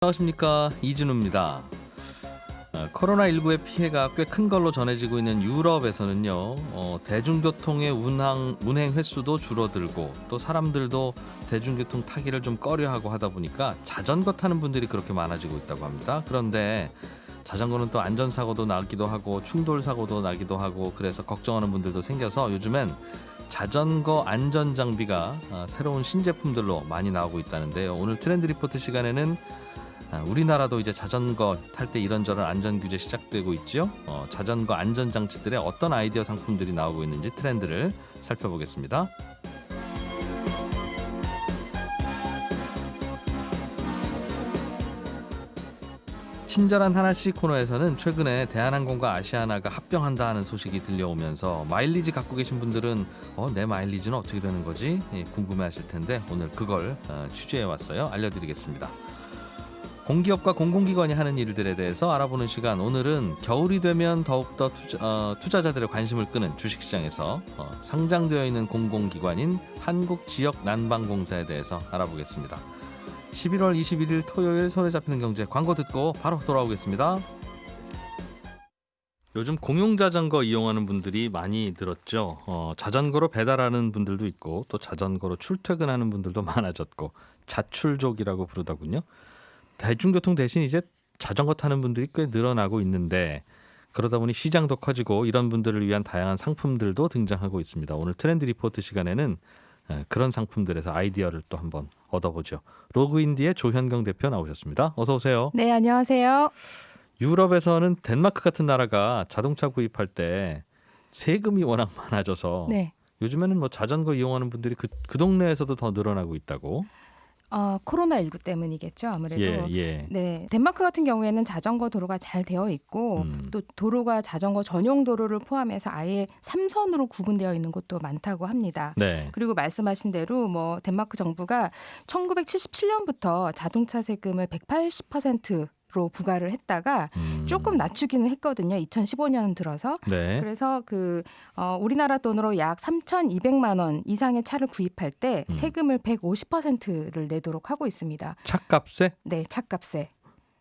안녕하십니까, 이진우입니다. 코로나19의 피해가 꽤 큰 걸로 전해지고 있는 유럽에서는요, 대중교통의 운행 횟수도 줄어들고 또 사람들도 대중교통 타기를 좀 꺼려하고 하다 보니까 자전거 타는 분들이 그렇게 많아지고 있다고 합니다. 그런데 자전거는 또 안전사고도 나기도 하고 충돌사고도 나기도 하고 그래서 걱정하는 분들도 생겨서 요즘엔 자전거 안전장비가 새로운 신제품들로 많이 나오고 있다는데요. 오늘 트렌드 리포트 시간에는 우리나라도 이제 자전거 탈 때 이런저런 안전규제 시작되고 있죠. 자전거 안전장치들의 어떤 아이디어 상품들이 나오고 있는지 트렌드를 살펴보겠습니다. 친절한 하나씩 코너에서는 최근에 대한항공과 아시아나가 합병한다 하는 소식이 들려오면서 마일리지 갖고 계신 분들은 내 마일리지는 어떻게 되는 거지? 궁금해하실 텐데 오늘 그걸 취재해 왔어요. 알려드리겠습니다. 공기업과 공공기관이 하는 일들에 대해서 알아보는 시간, 오늘은 겨울이 되면 더욱더 투자자들의 관심을 끄는 주식시장에서 상장되어 있는 공공기관인 한국지역난방공사에 대해서 알아보겠습니다. 11월 21일 토요일 손에 잡히는 경제, 광고 듣고 바로 돌아오겠습니다. 요즘 공용자전거 이용하는 분들이 많이 늘었죠. 자전거로 배달하는 분들도 있고 또 자전거로 출퇴근하는 분들도 많아졌고 자출족이라고 부르더군요. 대중교통 대신 이제 자전거 타는 분들이 꽤 늘어나고 있는데 그러다 보니 시장도 커지고 이런 분들을 위한 다양한 상품들도 등장하고 있습니다. 오늘 트렌드 리포트 시간에는 그런 상품들에서 아이디어를 또 한번 얻어보죠. 로그인디의 조현경 대표 나오셨습니다. 어서 오세요. 네, 안녕하세요. 유럽에서는 덴마크 같은 나라가 자동차 구입할 때 세금이 워낙 많아져서 네. 요즘에는 뭐 자전거 이용하는 분들이 그 동네에서도 더 늘어나고 있다고. 코로나19 때문이겠죠, 아무래도. 예. 네, 덴마크 같은 경우에는 자전거 도로가 잘 되어 있고 또 도로가 자전거 전용 도로를 포함해서 아예 3선으로 구분되어 있는 곳도 많다고 합니다. 네. 그리고 말씀하신 대로 뭐 덴마크 정부가 1977년부터 자동차 세금을 180%로 부과를 했다가 조금 낮추기는 했거든요. 2015년 들어서. 네. 그래서 우리나라 돈으로 약 3,200만 원 이상의 차를 구입할 때 세금을 150%를 내도록 하고 있습니다. 차값에? 네, 차값에.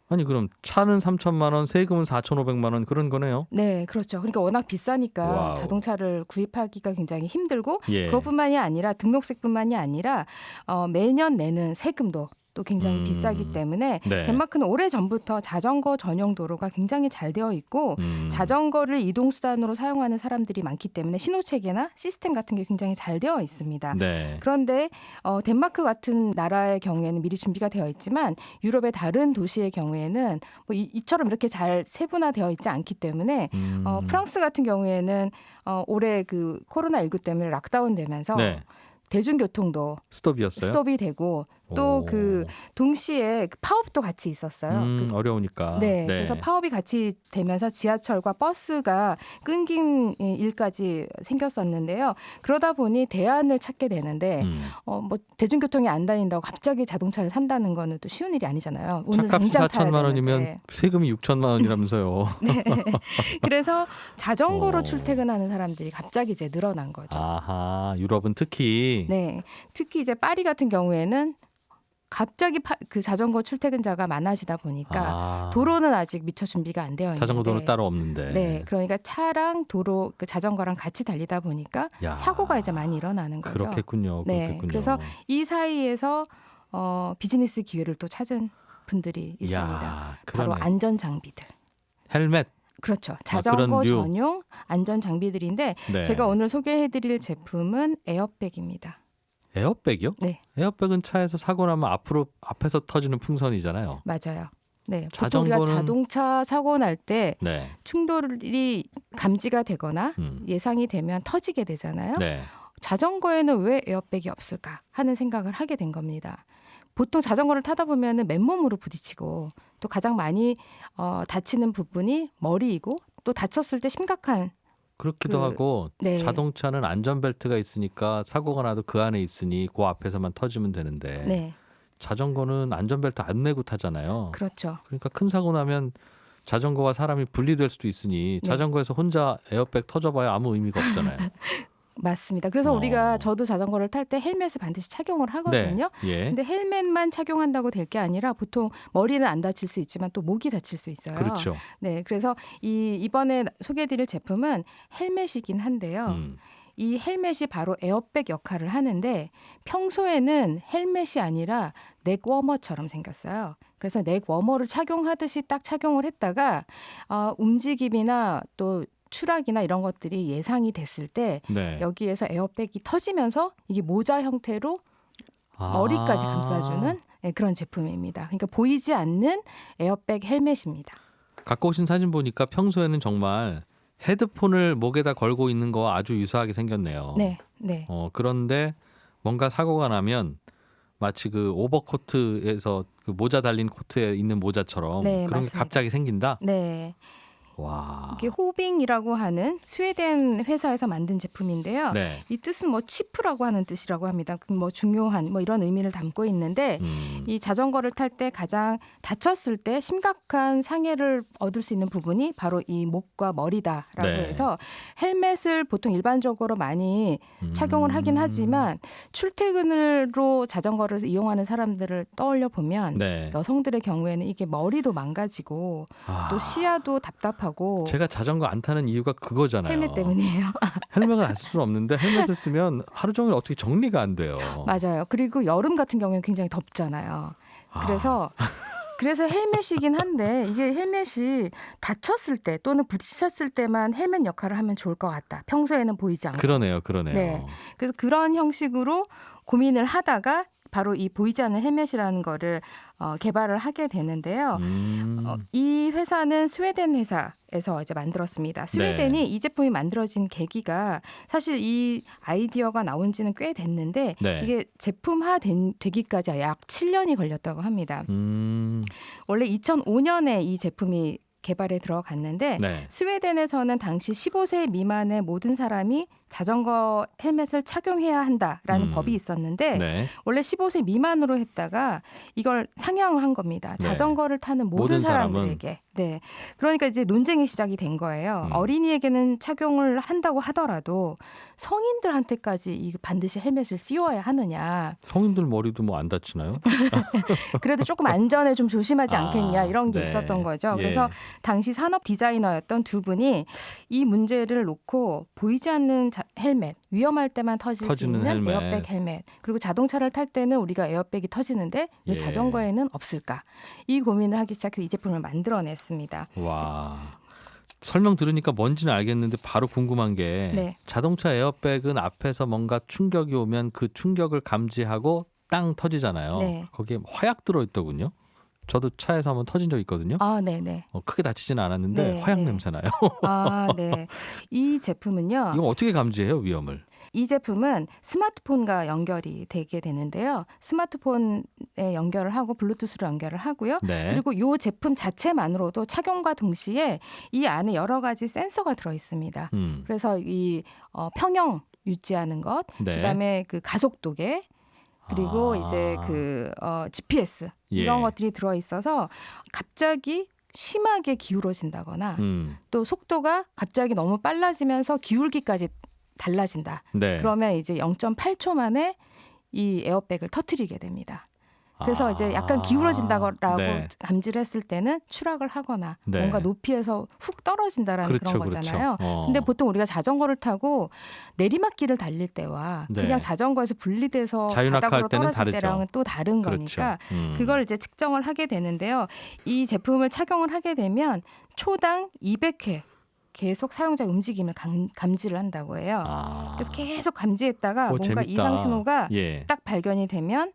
아니 그럼 차는 3천만 원, 세금은 4,500만 원 그런 거네요. 네, 그렇죠. 그러니까 워낙 비싸니까 와우. 자동차를 구입하기가 굉장히 힘들고 예. 그것뿐만이 아니라 등록세뿐만이 아니라 매년 내는 세금도 또 굉장히 비싸기 때문에 네. 덴마크는 오래전부터 자전거 전용 도로가 굉장히 잘 되어 있고 자전거를 이동수단으로 사용하는 사람들이 많기 때문에 신호체계나 시스템 같은 게 굉장히 잘 되어 있습니다. 네. 그런데 덴마크 같은 나라의 경우에는 미리 준비가 되어 있지만 유럽의 다른 도시의 경우에는 뭐 이처럼 이렇게 잘 세분화되어 있지 않기 때문에 프랑스 같은 경우에는 올해 그 코로나19 때문에 락다운 되면서 네. 대중교통도 스톱이었어요? 스톱이 되고 또 그 동시에 파업도 같이 있었어요. 어려우니까. 네, 그래서 파업이 같이 되면서 지하철과 버스가 끊긴 일까지 생겼었는데요. 그러다 보니 대안을 찾게 되는데 뭐 대중교통이 안 다닌다고 갑자기 자동차를 산다는 거는 또 쉬운 일이 아니잖아요. 오늘 차값이 당장 타야 4천만 원이면 되는데. 세금이 6천만 원이라면서요. 네. 그래서 자전거로 오. 출퇴근하는 사람들이 갑자기 이제 늘어난 거죠. 아하, 유럽은 특히. 네, 특히 이제 파리 같은 경우에는 갑자기 그 자전거 출퇴근자가 많아지다 보니까 도로는 아직 미처 준비가 안 되어 있는데 자전거 도로 따로 없는데. 네, 그러니까 차랑 도로 그 자전거랑 같이 달리다 보니까 야, 사고가 이제 많이 일어나는 거죠. 그렇겠군요. 네, 그래서 이 사이에서 비즈니스 기회를 또 찾은 분들이 있습니다. 야, 바로 그러네. 안전 장비들. 헬멧. 그렇죠. 그런 자전거 류. 전용 안전 장비들인데 네. 제가 오늘 소개해드릴 제품은 에어백입니다. 에어백이요? 네, 에어백은 차에서 사고 나면 앞에서 터지는 풍선이잖아요. 맞아요. 네, 보통 우리가 자전거는 자동차 사고 날 때 네. 충돌이 감지가 되거나 예상이 되면 터지게 되잖아요. 네. 자전거에는 왜 에어백이 없을까 하는 생각을 하게 된 겁니다. 보통 자전거를 타다 보면 맨몸으로 부딪히고 또 가장 많이 다치는 부분이 머리이고 또 다쳤을 때 심각한 그렇기도 하고 네. 자동차는 안전벨트가 있으니까 사고가 나도 그 안에 있으니 그 앞에서만 터지면 되는데 네, 자전거는 안전벨트 안 매고 타잖아요. 그렇죠. 그러니까 큰 사고 나면 자전거와 사람이 분리될 수도 있으니 네. 자전거에서 혼자 에어백 터져봐야 아무 의미가 없잖아요. 맞습니다. 그래서 저도 자전거를 탈 때 헬멧을 반드시 착용을 하거든요. 네. 예. 근데 헬멧만 착용한다고 될 게 아니라 보통 머리는 안 다칠 수 있지만 또 목이 다칠 수 있어요. 그렇죠. 네, 그래서 이번에 소개해드릴 제품은 헬멧이긴 한데요. 이 헬멧이 바로 에어백 역할을 하는데 평소에는 헬멧이 아니라 넥워머처럼 생겼어요. 그래서 넥워머를 착용하듯이 딱 착용을 했다가 움직임이나 또 추락이나 이런 것들이 예상이 됐을 때 네. 여기에서 에어백이 터지면서 이게 모자 형태로 머리까지 감싸주는 그런 제품입니다. 그러니까 보이지 않는 에어백 헬멧입니다. 갖고 오신 사진 보니까 평소에는 정말 헤드폰을 목에다 걸고 있는 거와 아주 유사하게 생겼네요. 네, 네. 그런데 뭔가 사고가 나면 마치 그 오버코트에서 그 모자 달린 코트에 있는 모자처럼 네, 그런 게 맞습니다. 갑자기 생긴다? 네. 와. 이게 호빙이라고 하는 스웨덴 회사에서 만든 제품인데요. 네. 이 뜻은 뭐 치프라고 하는 뜻이라고 합니다. 뭐 중요한 뭐 이런 의미를 담고 있는데 이 자전거를 탈 때 가장 다쳤을 때 심각한 상해를 얻을 수 있는 부분이 바로 이 목과 머리다라고 네. 해서 헬멧을 보통 일반적으로 많이 착용을 하긴 하지만 출퇴근으로 자전거를 이용하는 사람들을 떠올려 보면 네. 여성들의 경우에는 이게 머리도 망가지고 또 시야도 답답하고 제가 자전거 안 타는 이유가 그거잖아요. 헬멧 때문이에요. 헬멧을 안 쓸 수는 없는데 헬멧을 쓰면 하루 종일 어떻게 정리가 안 돼요. 맞아요. 그리고 여름 같은 경우에는 굉장히 덥잖아요. 그래서 헬멧이긴 한데 이게 헬멧이 다쳤을 때 또는 부딪혔을 때만 헬멧 역할을 하면 좋을 것 같다. 평소에는 보이지 않고. 그러네요. 네. 그래서 그런 형식으로 고민을 하다가 바로 이 보이지 않는 헬멧이라는 거를 개발을 하게 되는데요. 이 회사는 스웨덴 회사에서 이제 만들었습니다. 스웨덴이 네. 이 제품이 만들어진 계기가 사실 이 아이디어가 나온 지는 꽤 됐는데 네. 이게 제품화 되기까지 약 7년이 걸렸다고 합니다. 원래 2005년에 이 제품이 개발에 들어갔는데 네. 스웨덴에서는 당시 15세 미만의 모든 사람이 자전거 헬멧을 착용해야 한다라는 법이 있었는데 네. 원래 15세 미만으로 했다가 이걸 상향을 한 겁니다. 네. 자전거를 타는 모든 사람들에게. 네. 그러니까 이제 논쟁이 시작이 된 거예요. 어린이에게는 착용을 한다고 하더라도 성인들한테까지 이 반드시 헬멧을 씌워야 하느냐. 성인들 머리도 뭐 안 다치나요? 그래도 조금 안전에 좀 조심하지 않겠냐 이런 게 네. 있었던 거죠. 예. 그래서 당시 산업 디자이너였던 두 분이 이 문제를 놓고 보이지 않는 헬멧, 위험할 때만 터질 수 터지는 있는 헬멧. 에어백 헬멧, 그리고 자동차를 탈 때는 우리가 에어백이 터지는데 왜 예. 자전거에는 없을까? 이 고민을 하기 시작해서 이 제품을 만들어냈습니다. 와. 설명 들으니까 뭔지는 알겠는데 바로 궁금한 게 네. 자동차 에어백은 앞에서 뭔가 충격이 오면 그 충격을 감지하고 땅 터지잖아요. 네. 거기에 화약 들어있더군요. 저도 차에서 한번 터진 적 있거든요. 아, 네네. 크게 다치지는 않았는데 네, 화약 네. 냄새 나요. 아, 네. 이 제품은요. 이거 어떻게 감지해요, 위험을? 이 제품은 스마트폰과 연결이 되게 되는데요. 스마트폰에 연결을 하고 블루투스로 연결을 하고요. 네. 그리고 이 제품 자체만으로도 착용과 동시에 이 안에 여러 가지 센서가 들어 있습니다. 그래서 이 평형 유지하는 것, 네. 그다음에 그 가속도계, 그리고 이제 그 GPS 이런 예. 것들이 들어 있어서 갑자기 심하게 기울어진다거나 또 속도가 갑자기 너무 빨라지면서 기울기까지 달라진다. 네. 그러면 이제 0.8초 만에 이 에어백을 터트리게 됩니다. 그래서 이제 약간 기울어진다고 네. 감지를 했을 때는 추락을 하거나 네. 뭔가 높이에서 훅 떨어진다라는 그렇죠, 그런 거잖아요. 그렇죠. 근데 보통 우리가 자전거를 타고 내리막길을 달릴 때와 네. 그냥 자전거에서 분리돼서 자유낙하할 바닥으로 때는 떨어질 다르죠. 때랑은 또 다른 그렇죠. 거니까 그걸 이제 측정을 하게 되는데요. 이 제품을 착용을 하게 되면 초당 200회 계속 사용자 움직임을 감지를 한다고 해요. 그래서 계속 감지했다가 뭔가 재밌다. 이상 신호가 예. 딱 발견이 되면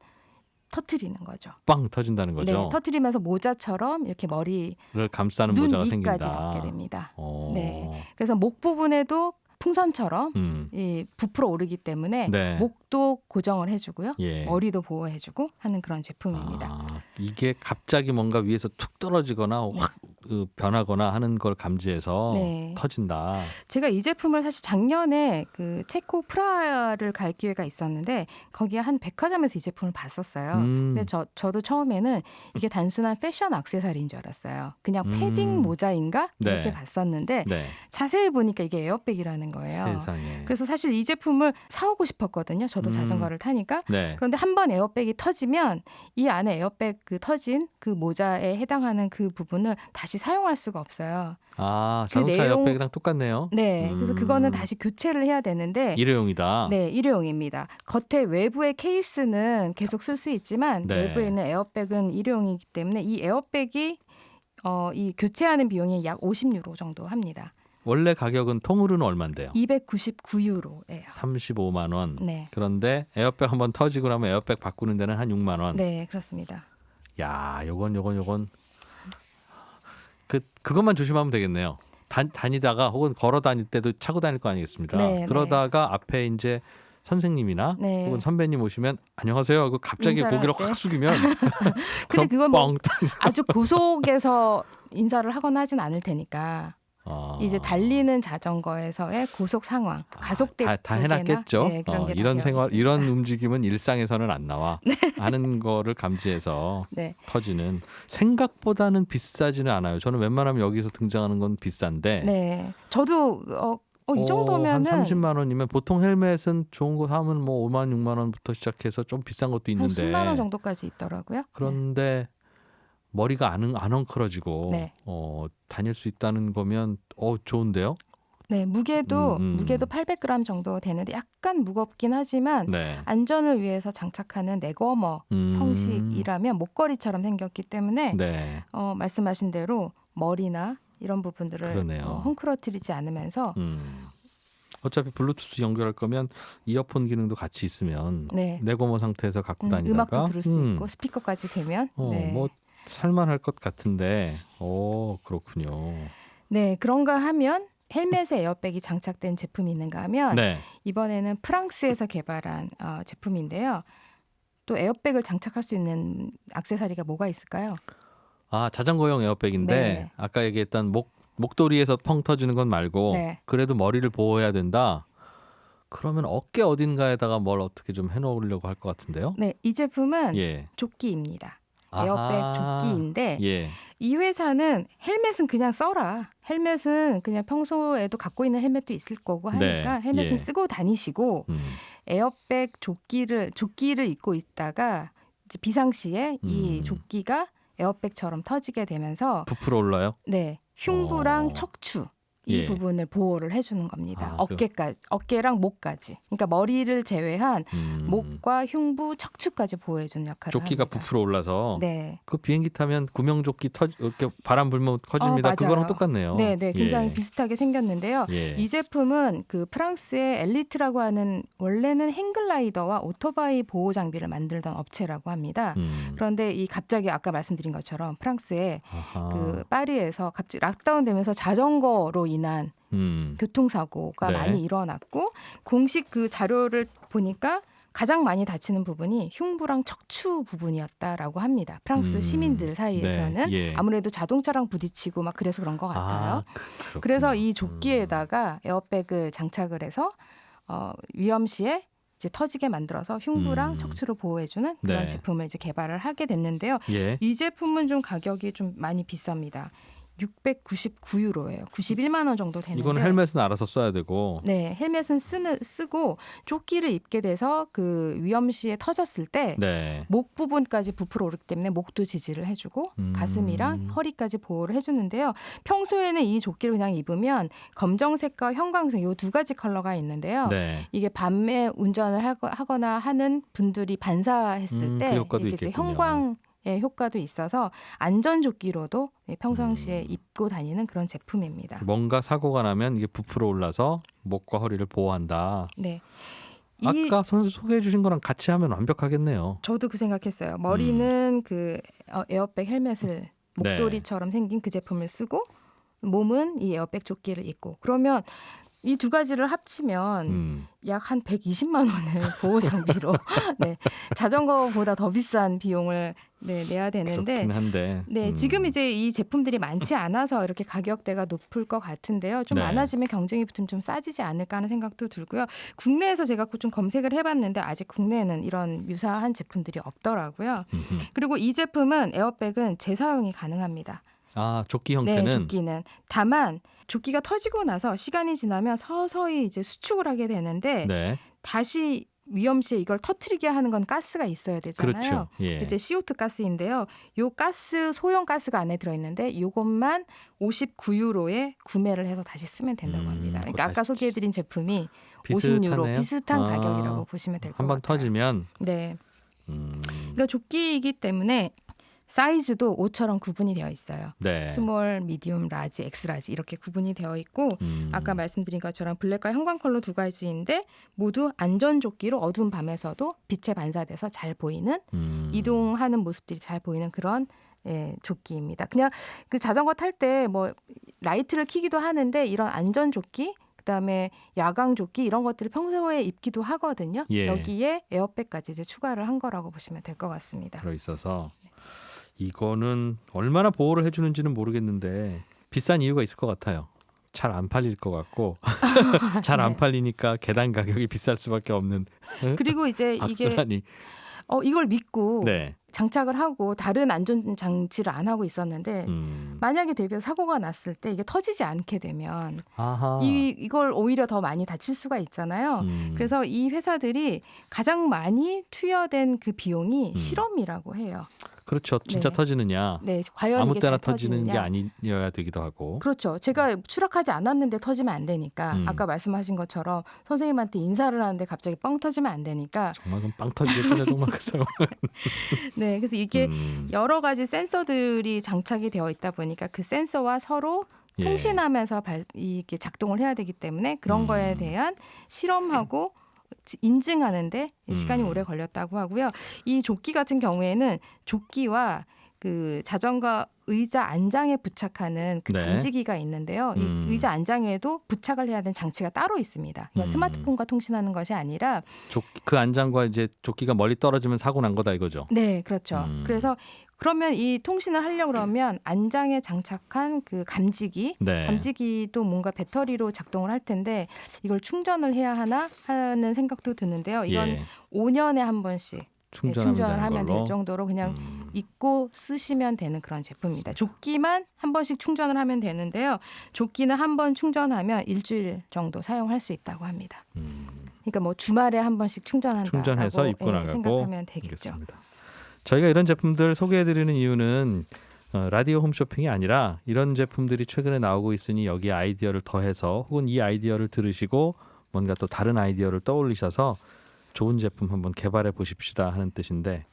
터트리는 거죠. 빵 터진다는 거죠. 네, 터트리면서 모자처럼 이렇게 머리를 감싸는 눈 모자가 위까지 생긴다. 덮게 됩니다. 오. 네. 그래서 목 부분에도 풍선처럼 이 부풀어 오르기 때문에 네. 목도 고정을 해주고요. 예. 머리도 보호해주고 하는 그런 제품입니다. 이게 갑자기 뭔가 위에서 툭 떨어지거나 확 그 변하거나 하는 걸 감지해서 네. 터진다. 제가 이 제품을 사실 작년에 그 체코 프라하를 갈 기회가 있었는데 거기에 한 백화점에서 이 제품을 봤었어요. 근데 저도 처음에는 이게 단순한 패션 액세서리인 줄 알았어요. 그냥 패딩 모자인가 이렇게 네. 봤었는데 네. 자세히 보니까 이게 에어백이라는 거예요. 세상에. 그래서 사실 이 제품을 사오고 싶었거든요. 저도 자전거를 타니까. 네. 그런데 한 번 에어백이 터지면 이 안에 에어백 그 터진 그 모자에 해당하는 그 부분을 다시 사용할 수가 없어요. 아, 그 자동차 내용- 에어백이랑 똑같네요. 네, 그래서 그거는 다시 교체를 해야 되는데 일회용이다. 네, 일회용입니다. 겉에 외부의 케이스는 계속 쓸 수 있지만 네. 내부에 있는 에어백은 일회용이기 때문에 이 에어백이 이 교체하는 비용이 약 50유로 정도 합니다. 원래 가격은 통으로는 얼마인데요? 299유로예요. 35만 원. 네. 그런데 에어백 한번 터지고 나면 에어백 바꾸는 데는 한 6만 원. 네, 그렇습니다. 야, 요건 그것만 조심하면 되겠네요. 다니다가 혹은 걸어 다닐 때도 차고 다닐 거 아니겠습니까? 네, 그러다가 앞에 이제 선생님이나 네. 혹은 선배님 오시면 안녕하세요 하고 갑자기 인사를 고개를 할 때. 확 숙이면 근데 그럼 그건 뭐 뻥 아주 고속에서 인사를 하거나 하진 않을 테니까 이제 달리는 자전거에서의 고속 상황, 가속대 다 해놨겠죠. 네, 그런 게 다 이런 되어 생활, 있습니다. 이런 움직임은 일상에서는 안 나와. 하는 거를 감지해서 네. 터지는 생각보다는 비싸지는 않아요. 저는 웬만하면 여기서 등장하는 건 비싼데 네. 저도 이 정도면은 한 30만 원이면 보통 헬멧은 좋은 거 사면 뭐 5만 6만 원부터 시작해서 좀 비싼 것도 한 있는데 10만 원 정도까지 있더라고요. 그런데 머리가 안 엉클어지고 네. 다닐 수 있다는 거면 좋은데요? 네, 무게도 음. 800g 정도 되는데 약간 무겁긴 하지만 네. 안전을 위해서 장착하는 넥워머 형식이라면 목걸이처럼 생겼기 때문에 네. 말씀하신 대로 머리나 이런 부분들을 그러네요. 헝클어뜨리지 않으면서 어차피 블루투스 연결할 거면 이어폰 기능도 같이 있으면 네. 내고모 상태에서 갖고 다니다가 음악도 들을 수 있고 스피커까지 되면 네. 뭐 살만할 것 같은데 그렇군요. 네, 그런가 하면 헬멧에 에어백이 장착된 제품이 있는가 하면 네. 이번에는 프랑스에서 개발한 제품인데요. 또 에어백을 장착할 수 있는 액세서리가 뭐가 있을까요? 아, 자전거용 에어백인데 네. 아까 얘기했던 목도리에서 펑 터지는 건 말고 네. 그래도 머리를 보호해야 된다. 그러면 어깨 어딘가에다가 뭘 어떻게 좀 해놓으려고 할 것 같은데요? 네, 이 제품은 예. 조끼입니다. 아하. 에어백 조끼인데 예. 이 회사는 헬멧은 그냥 써라. 헬멧은 그냥 평소에도 갖고 있는 헬멧도 있을 거고 하니까 네. 헬멧은 예. 쓰고 다니시고 에어백 조끼를 입고 있다가 이제 비상시에 이 조끼가 에어백처럼 터지게 되면서 부풀어 올라요? 네, 흉부랑 척추 이 예. 부분을 보호를 해주는 겁니다. 아, 어깨랑 목까지. 그러니까 머리를 제외한 목과 흉부, 척추까지 보호해주는 역할을 조끼가 합니다. 부풀어 올라서 네. 그 비행기 타면 구명조끼 이렇게 바람 불면 커집니다. 맞아요. 그거랑 똑같네요. 네, 굉장히 예. 비슷하게 생겼는데요. 예. 이 제품은 그 프랑스의 엘리트라고 하는 원래는 행글라이더와 오토바이 보호 장비를 만들던 업체라고 합니다. 그런데 갑자기 아까 말씀드린 것처럼 프랑스의 아하. 그 파리에서 갑자기 락다운되면서 자전거로 인한 교통사고가 네. 많이 일어났고 공식 그 자료를 보니까 가장 많이 다치는 부분이 흉부랑 척추 부분이었다라고 합니다. 프랑스 시민들 사이에서는 네. 예. 아무래도 자동차랑 부딪히고 막 그래서 그런 것 같아요. 그렇군요. 그래서 이 조끼에다가 에어백을 장착을 해서 위험 시에 이제 터지게 만들어서 흉부랑 척추를 보호해주는 그런 네. 제품을 이제 개발을 하게 됐는데요. 예. 이 제품은 좀 가격이 좀 많이 비쌉니다. 699유로예요. 91만 원 정도 되는데. 이건 헬멧은 알아서 써야 되고. 네, 헬멧은 쓰고 조끼를 입게 돼서 그 위험 시에 터졌을 때 네. 목 부분까지 부풀어 오르기 때문에 목도 지지를 해주고 가슴이랑 허리까지 보호를 해주는데요. 평소에는 이 조끼를 그냥 입으면 검정색과 형광색 이 두 가지 컬러가 있는데요. 네. 이게 밤에 운전을 하거나 하는 분들이 반사했을 때 그 효과도 이렇게 이제 있겠군요. 형광의 효과도 있어서 안전조끼로도 평상시에 입고 다니는 그런 제품입니다. 뭔가 사고가 나면 이게 부풀어 올라서 목과 허리를 보호한다. 네. 아까 소개해 주신 거랑 같이 하면 완벽하겠네요. 저도 그 생각했어요. 머리는 그 에어백 헬멧을 목도리처럼 생긴 그 제품을 쓰고 몸은 이 에어백 조끼를 입고 그러면 이 두 가지를 합치면 약 한 120만 원을 보호 장비로 네, 자전거보다 더 비싼 비용을 내야 되는데 그렇긴 한데. 지금 이제 이 제품들이 많지 않아서 이렇게 가격대가 높을 것 같은데요. 좀 네. 많아지면 경쟁이 붙으면 좀 싸지지 않을까 하는 생각도 들고요. 국내에서 제가 좀 검색을 해봤는데 아직 국내에는 이런 유사한 제품들이 없더라고요. 그리고 이 제품은 에어백은 재사용이 가능합니다. 아, 조끼 형태는. 네, 조끼는. 다만 조끼가 터지고 나서 시간이 지나면 서서히 이제 수축을 하게 되는데 네. 다시 위험 시에 이걸 터트리게 하는 건 가스가 있어야 되잖아요. 그렇죠. 예. 이제 CO2 가스인데요. 요 가스 소형 가스가 안에 들어 있는데 이것만 59유로에 구매를 해서 다시 쓰면 된다고 합니다. 그러니까 아까 소개해 드린 제품이 50유로 비슷한 가격이라고 보시면 될 것 같아요. 한번 터지면. 네. 그러니까 조끼이기 때문에 사이즈도 옷처럼 구분이 되어 있어요. 네. 스몰, 미디움, 라지, 엑스라지 이렇게 구분이 되어 있고 아까 말씀드린 것처럼 블랙과 형광 컬러 두 가지인데 모두 안전조끼로 어두운 밤에서도 빛에 반사돼서 잘 보이는 이동하는 모습들이 잘 보이는 그런 조끼입니다. 그냥 그 자전거 탈 때 뭐 라이트를 켜기도 하는데 이런 안전조끼 그다음에 야광조끼 이런 것들을 평소에 입기도 하거든요. 예. 여기에 에어백까지 이제 추가를 한 거라고 보시면 될 것 같습니다. 들어있어서 이거는 얼마나 보호를 해주는지는 모르겠는데 비싼 이유가 있을 것 같아요. 잘 안 팔릴 것 같고 잘 안 네. 팔리니까 계단 가격이 비쌀 수밖에 없는 그리고 이제 이게 악순환이. 이걸 믿고 네. 장착을 하고 다른 안전 장치를 안 하고 있었는데 만약에 대비해서 사고가 났을 때 이게 터지지 않게 되면 아하. 이걸 오히려 더 많이 다칠 수가 있잖아요. 그래서 이 회사들이 가장 많이 투여된 그 비용이 실험이라고 해요. 그렇죠. 진짜 네. 터지느냐. 네, 과연 아무 이게 때나 잘 터지는 게 터지느냐. 아니어야 되기도 하고. 그렇죠. 제가 추락하지 않았는데 터지면 안 되니까 아까 말씀하신 것처럼 선생님한테 인사를 하는데 갑자기 뻥 터지면 안 되니까 정말 그럼 빵 터지겠군요. 정말 그 상황. 네, 그래서 이게 여러 가지 센서들이 장착이 되어 있다 보니까 그 센서와 서로 예. 통신하면서 이게 작동을 해야 되기 때문에 그런 거에 대한 실험하고 인증하는데 시간이 오래 걸렸다고 하고요. 이 조끼 같은 경우에는 조끼와 그 자전거 의자 안장에 부착하는 그 네. 감지기가 있는데요. 이 의자 안장에도 부착을 해야 되는 장치가 따로 있습니다. 그러니까 스마트폰과 통신하는 것이 아니라 그 안장과 이제 조끼가 멀리 떨어지면 사고 난 거다 이거죠. 네, 그렇죠. 그래서 그러면 이 통신을 하려고 그러면 안장에 장착한 그 감지기, 네. 감지기도 뭔가 배터리로 작동을 할 텐데 이걸 충전을 해야 하나 하는 생각도 드는데요. 이건 예. 5년에 한 번씩 충전을 하면 걸로. 될 정도로 그냥 입고 쓰시면 되는 그런 제품입니다. 조끼만 한 번씩 충전을 하면 되는데요. 조끼는 한 번 충전하면 일주일 정도 사용할 수 있다고 합니다. 그러니까 뭐 주말에 한 번씩 충전한다고 충전해서 입고 나가고. 생각하면 되겠죠. 알겠습니다. 저희가 이런 제품들 소개해드리는 이유는 라디오 홈쇼핑이 아니라 이런 제품들이 최근에 나오고 있으니 여기 아이디어를 더해서 혹은 이 아이디어를 들으시고 뭔가 또 다른 아이디어를 떠올리셔서 좋은 제품 한번 개발해 보십시다 하는 뜻인데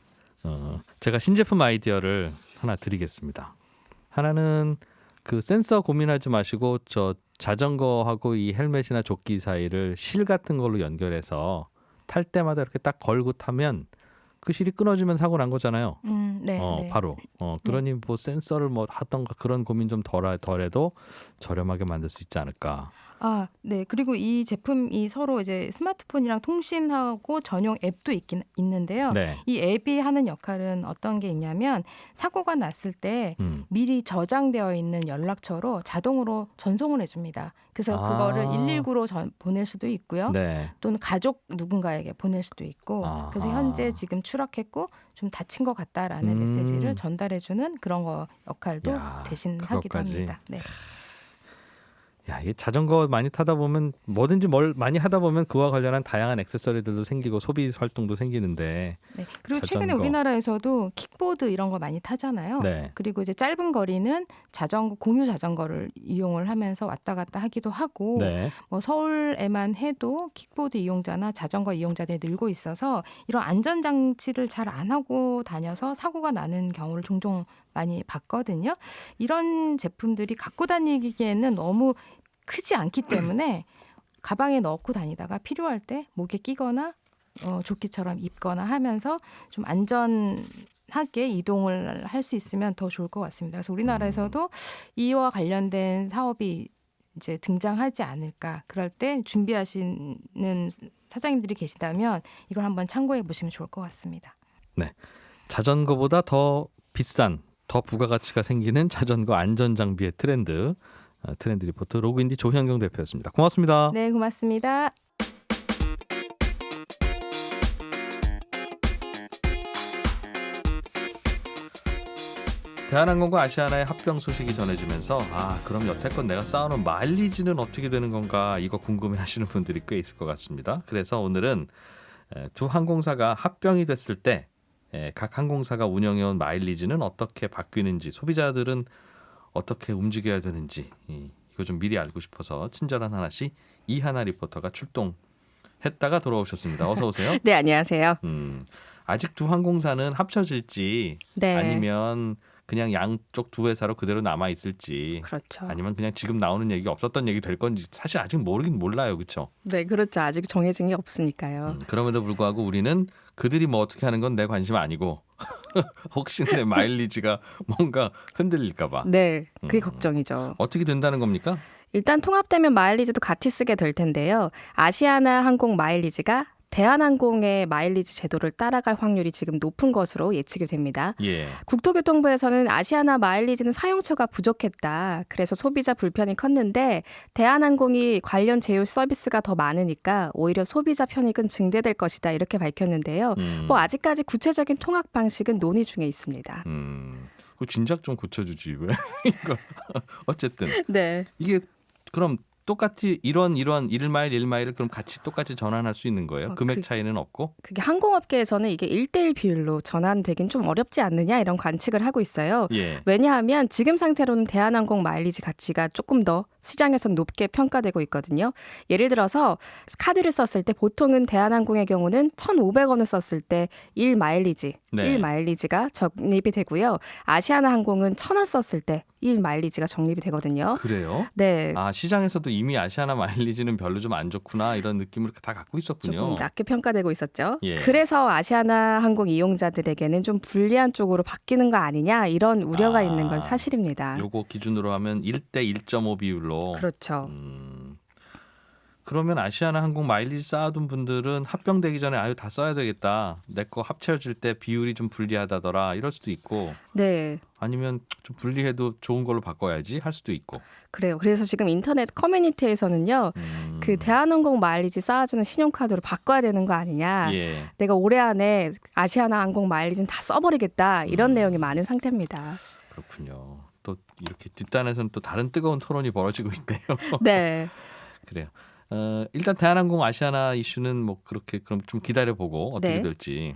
제가 신제품 아이디어를 하나 드리겠습니다. 하나는 그 센서 고민하지 마시고 저 자전거하고 이 헬멧이나 조끼 사이를 실 같은 걸로 연결해서 탈 때마다 이렇게 딱 걸고 타면 그 실이 끊어지면 사고 난 거잖아요. 네, 네. 바로. 그러니 뭐 센서를 뭐 하던가 그런 고민 좀 덜해도 저렴하게 만들 수 있지 않을까. 아, 네. 그리고 이 제품이 서로 이제 스마트폰이랑 통신하고 전용 앱도 있는데요. 네. 이 앱이 하는 역할은 어떤 게 있냐면 사고가 났을 때 미리 저장되어 있는 연락처로 자동으로 전송을 해줍니다. 그래서 그거를 119로 보낼 수도 있고요. 네. 또는 가족 누군가에게 보낼 수도 있고 그래서 현재 지금 추락했고 좀 다친 것 같다라는 메시지를 전달해주는 그런 거 역할도 대신하기도 그것까지. 합니다. 네. 야, 이 자전거 많이 타다 보면 뭐든지 뭘 많이 하다 보면 그와 관련한 다양한 액세서리들도 생기고 소비 활동도 생기는데. 네. 그리고 최근에 자전거. 우리나라에서도 킥보드 이런 거 많이 타잖아요. 네. 그리고 이제 짧은 거리는 공유 자전거를 이용을 하면서 왔다 갔다 하기도 하고 네. 뭐 서울에만 해도 킥보드 이용자나 자전거 이용자들이 늘고 있어서 이런 안전 장치를 잘 안 하고 다녀서 사고가 나는 경우를 종종 많이 봤거든요. 이런 제품들이 갖고 다니기에는 너무 크지 않기 때문에 가방에 넣고 다니다가 필요할 때 목에 끼거나 조끼처럼 입거나 하면서 좀 안전하게 이동을 할 수 있으면 더 좋을 것 같습니다. 그래서 우리나라에서도 이와 관련된 사업이 이제 등장하지 않을까. 그럴 때 준비하시는 사장님들이 계시다면 이걸 한번 참고해 보시면 좋을 것 같습니다. 네, 자전거보다 더 비싼, 더 부가가치가 생기는 자전거 안전장비의 트렌드 리포트 로그인디 조현경 대표였습니다. 고맙습니다. 네, 고맙습니다. 대한항공과 아시아나의 합병 소식이 전해지면서 그럼 여태껏 내가 쌓아놓은 마일리지는 어떻게 되는 건가 이거 궁금해하시는 분들이 꽤 있을 것 같습니다. 그래서 오늘은 두 항공사가 합병이 됐을 때 각 항공사가 운영해온 마일리지는 어떻게 바뀌는지 소비자들은 어떻게 움직여야 되는지 이거 좀 미리 알고 싶어서 친절한 하나씩 이하나 리포터가 출동했다가 돌아오셨습니다. 어서 오세요. 네, 안녕하세요. 아직 두 항공사는 합쳐질지 네. 아니면 그냥 양쪽 두 회사로 그대로 남아 있을지 그렇죠. 아니면 그냥 지금 나오는 얘기 없었던 얘기 될 건지 사실 아직 모르긴 몰라요. 그렇죠? 네, 그렇죠. 아직 정해진 게 없으니까요. 그럼에도 불구하고 우리는 그들이 뭐 어떻게 하는 건 내 관심 아니고 혹시 내 마일리지가 뭔가 흔들릴까 봐. 네, 그게 걱정이죠. 어떻게 된다는 겁니까? 일단 통합되면 마일리지도 같이 쓰게 될 텐데요. 아시아나 항공 마일리지가 대한항공의 마일리지 제도를 따라갈 확률이 지금 높은 것으로 예측이 됩니다. 예. 국토교통부에서는 아시아나 마일리지는 사용처가 부족했다. 그래서 소비자 불편이 컸는데 대한항공이 관련 제휴 서비스가 더 많으니까 오히려 소비자 편익은 증대될 것이다. 이렇게 밝혔는데요. 뭐 아직까지 구체적인 통합 방식은 논의 중에 있습니다. 그 진작 좀 고쳐주지 왜 이거 어쨌든 네. 이게 그럼 똑같이 이런 1마일을 그럼 같이 똑같이 전환할 수 있는 거예요? 금액 차이는 없고? 그게 항공업계에서는 이게 1대1 비율로 전환되긴 좀 어렵지 않느냐 이런 관측을 하고 있어요. 예. 왜냐하면 지금 상태로는 대한항공 마일리지 가치가 조금 더 시장에서 높게 평가되고 있거든요. 예를 들어서 카드를 썼을 때 보통은 대한항공의 경우는 1,500원을 썼을 때 1마일리지, 네. 1마일리지가 적립이 되고요. 아시아나 항공은 1,000원 썼을 때 1마일리지가 적립이 되거든요. 그래요? 네. 시장에서도 이미 아시아나 마일리지는 별로 좀 안 좋구나 이런 느낌을 다 갖고 있었군요. 조금 낮게 평가되고 있었죠. 예. 그래서 아시아나 항공 이용자들에게는 좀 불리한 쪽으로 바뀌는 거 아니냐 이런 우려가 있는 건 사실입니다. 요거 기준으로 하면 1대 1.5 비율로. 그렇죠. 그러면 아시아나 항공 마일리지 쌓아둔 분들은 합병되기 전에 다 써야 되겠다. 내 거 합쳐질 때 비율이 좀 불리하다더라. 이럴 수도 있고. 네. 아니면 좀 불리해도 좋은 걸로 바꿔야지 할 수도 있고. 그래요. 그래서 지금 인터넷 커뮤니티에서는요. 그 대한항공 마일리지 쌓아주는 신용카드로 바꿔야 되는 거 아니냐. 예. 내가 올해 안에 아시아나 항공 마일리지는 다 써버리겠다. 이런 내용이 많은 상태입니다. 그렇군요. 또 이렇게 뒷단에서는 또 다른 뜨거운 토론이 벌어지고 있네요. 네. 그래요. 일단 대한항공 아시아나 이슈는 뭐 그렇게 그럼 좀 기다려보고 어떻게 네. 될지.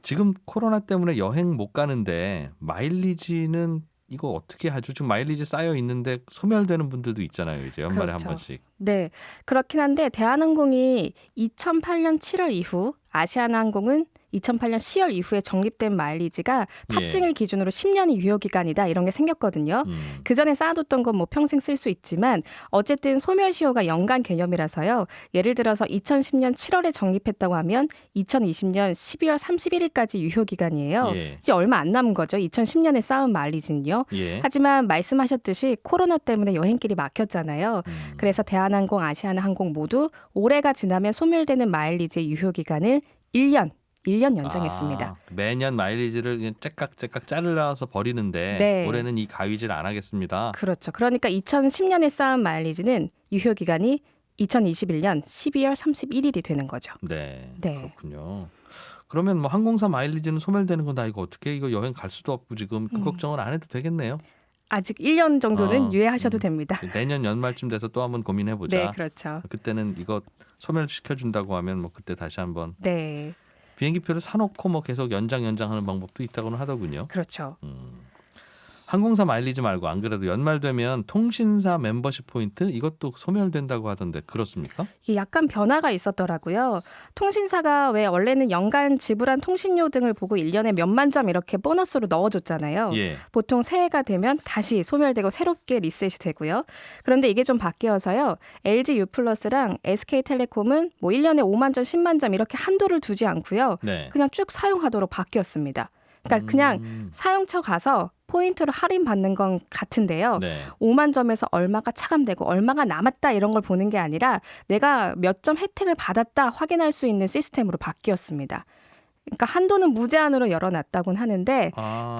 지금 코로나 때문에 여행 못 가는데 마일리지는 이거 어떻게 하죠? 지금 마일리지 쌓여 있는데 소멸되는 분들도 있잖아요. 이제 연말에 그렇죠. 한 번씩. 네. 그렇긴 한데 대한항공이 2008년 7월 이후 아시아나 항공은 2008년 10월 이후에 적립된 마일리지가 탑승일 기준으로 10년이 유효기간이다 이런 게 생겼거든요. 그전에 쌓아뒀던 건 뭐 평생 쓸 수 있지만 어쨌든 소멸시효가 연간 개념이라서요. 예를 들어서 2010년 7월에 적립했다고 하면 2020년 12월 31일까지 유효기간이에요. 예. 이제 얼마 안 남은 거죠. 2010년에 쌓은 마일리지는요. 예. 하지만 말씀하셨듯이 코로나 때문에 여행길이 막혔잖아요. 그래서 대한항공, 아시아나 항공 모두 올해가 지나면 소멸되는 마일리지의 유효기간을 1년 연장했습니다. 매년 마일리지를 그냥 째깍째깍 잘라서 버리는데 네. 올해는 이 가위질 안 하겠습니다. 그렇죠. 그러니까 2010년에 쌓은 마일리지는 유효기간이 2021년 12월 31일이 되는 거죠. 네. 네. 그렇군요. 그러면 뭐 항공사 마일리지는 소멸되는 건다 이거 어떻게 이거 여행 갈 수도 없고 지금 그 걱정은 안 해도 되겠네요. 아직 1년 정도는 유예하셔도 됩니다. 내년 연말쯤 돼서 또 한번 고민해 보자. 네, 그렇죠. 그때는 이거 소멸시켜 준다고 하면 뭐 그때 다시 한번 네, 비행기표를 사놓고 뭐 계속 연장하는 방법도 있다고는 하더군요. 그렇죠. 항공사 마일리지 말고 안 그래도 연말 되면 통신사 멤버십 포인트 이것도 소멸된다고 하던데 그렇습니까? 이게 약간 변화가 있었더라고요. 통신사가 왜 원래는 연간 지불한 통신료 등을 보고 1년에 몇만 점 이렇게 보너스로 넣어줬잖아요. 예. 보통 새해가 되면 다시 소멸되고 새롭게 리셋이 되고요. 그런데 이게 좀 바뀌어서요. LG U+랑 SK텔레콤은 뭐 1년에 5만 점, 10만 점 이렇게 한도를 두지 않고요. 네. 그냥 쭉 사용하도록 바뀌었습니다. 그러니까 그냥 사용처 가서 포인트로 할인받는 건 같은데요. 네. 5만 점에서 얼마가 차감되고 얼마가 남았다 이런 걸 보는 게 아니라 내가 몇 점 혜택을 받았다 확인할 수 있는 시스템으로 바뀌었습니다. 그러니까 한도는 무제한으로 열어놨다고는 하는데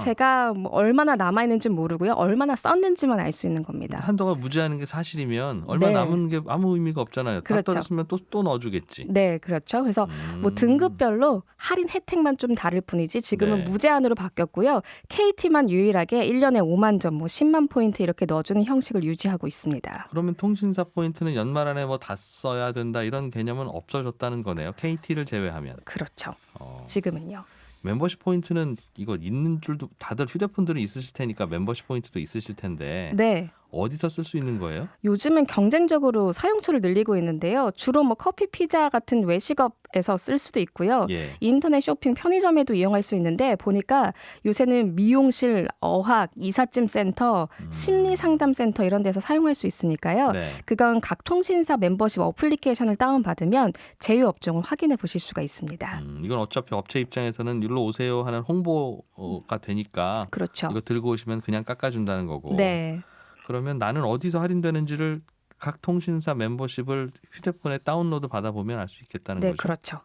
제가 뭐 얼마나 남아있는지 모르고요. 얼마나 썼는지만 알 수 있는 겁니다. 한도가 무제한인 게 사실이면 얼마 네. 남은 게 아무 의미가 없잖아요. 다 그렇죠. 떨어지면 또 넣어주겠지. 네, 그렇죠. 그래서 뭐 등급별로 할인 혜택만 좀 다를 뿐이지 지금은 네. 무제한으로 바뀌었고요. KT만 유일하게 1년에 5만 점, 뭐 10만 포인트 이렇게 넣어주는 형식을 유지하고 있습니다. 그러면 통신사 포인트는 연말 안에 뭐 다 써야 된다 이런 개념은 없어졌다는 거네요. KT를 제외하면. 그렇죠. 어. 지금은요. 멤버십 포인트는 이거 있는 줄도 다들 휴대폰들은 있으실 테니까 멤버십 포인트도 있으실 텐데 네. 어디서 쓸 수 있는 거예요? 요즘은 경쟁적으로 사용처를 늘리고 있는데요. 주로 뭐 커피, 피자 같은 외식업에서 쓸 수도 있고요. 예. 인터넷 쇼핑, 편의점에도 이용할 수 있는데 보니까 요새는 미용실, 어학, 이삿짐 센터, 심리 상담 센터 이런 데서 사용할 수 있으니까요. 네. 그건 각 통신사 멤버십 어플리케이션을 다운받으면 제휴 업종을 확인해 보실 수가 있습니다. 이건 어차피 업체 입장에서는 일로 오세요 하는 홍보가 되니까 그렇죠. 이거 들고 오시면 그냥 깎아준다는 거고. 네. 그러면 나는 어디서 할인되는지를 각 통신사 멤버십을 휴대폰에 다운로드 받아보면 알 수 있겠다는 네, 거죠. 그렇죠.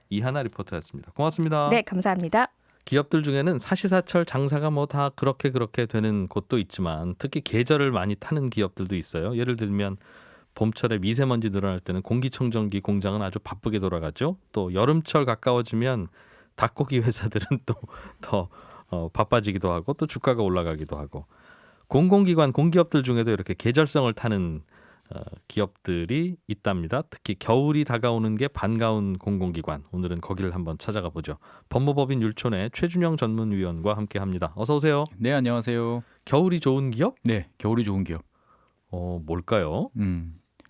이하나 리포터였습니다. 고맙습니다. 네, 감사합니다. 기업들 중에는 사시사철 장사가 뭐 다 그렇게 되는 곳도 있지만 특히 계절을 많이 타는 기업들도 있어요. 예를 들면 봄철에 미세먼지 늘어날 때는 공기청정기 공장은 아주 바쁘게 돌아가죠. 또 여름철 가까워지면 닭고기 회사들은 또 더 바빠지기도 하고 또 주가가 올라가기도 하고 공공기관 공기업들 중에도 이렇게 계절성을 타는 기업들이 있답니다. 특히 겨울이 다가오는 게 반가운 공공기관. 오늘은 거기를 한번 찾아가 보죠. 법무법인 율촌의 최준영 전문위원과 함께합니다. 어서 오세요. 네, 안녕하세요. 겨울이 좋은 기업? 네, 겨울이 좋은 기업. 뭘까요?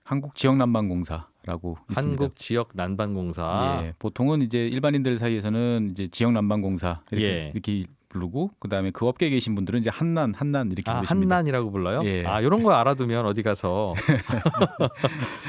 한국지역난방공사라고 있습니다. 한국지역난방공사. 예, 보통은 이제 일반인들 사이에서는 이제 지역난방공사 이렇게 부르고 그다음에 그 업계에 계신 분들은 이제 한난 이렇게 부르십니다. 한난이라고 불러요? 예. 이런 거 알아두면 어디 가서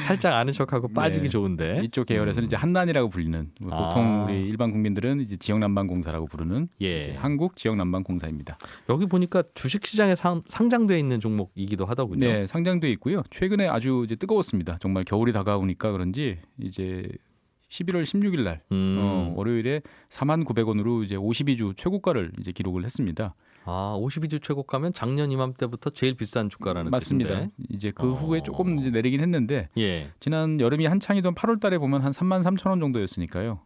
살짝 아는 척하고 빠지기 네. 좋은데. 이쪽 계열에서는 이제 한난이라고 불리는 보통 우리 일반 국민들은 이제 지역난방공사라고 부르는 이제 한국지역난방공사입니다. 여기 보니까 주식시장에 상장돼 있는 종목이기도 하더군요. 네, 상장돼 있고요. 최근에 아주 이제 뜨거웠습니다. 정말 겨울이 다가오니까 그런지 이제 11월 16일 날 월요일에 49,000원으로 이제 52주 최고가를 이제 기록을 했습니다. 52주 최고가면 작년 이맘때부터 제일 비싼 주가라는 맞습니다. 뜻인데. 이제 그 후에 조금 이제 내리긴 했는데 예. 지난 여름이 한창이던 8월 달에 보면 한 33,000원 정도였으니까요.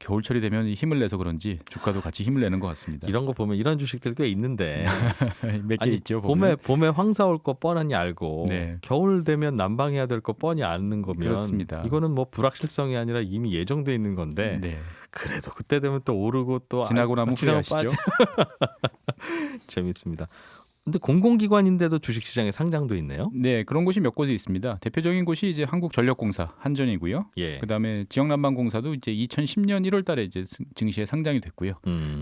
겨울철이 되면 힘을 내서 그런지 주가도 같이 힘을 내는 것 같습니다. 이런 거 보면 이런 주식들 꽤 있는데 몇 개 있죠. 봄에 황사 올 거 뻔하니 알고 네. 겨울 되면 난방해야 될 거 뻔히 아는 거면 그렇습니다. 이거는 뭐 불확실성이 아니라 이미 예정돼 있는 건데 네. 그래도 그때 되면 또 오르고 또 지나고 나면 후회하시죠. 재밌습니다. 근데 공공기관인데도 주식시장에 상장도 있네요. 네, 그런 곳이 몇 곳이 있습니다. 대표적인 곳이 이제 한국전력공사 한전이고요. 예. 그다음에 지역난방공사도 이제 2010년 1월달에 이제 증시에 상장이 됐고요.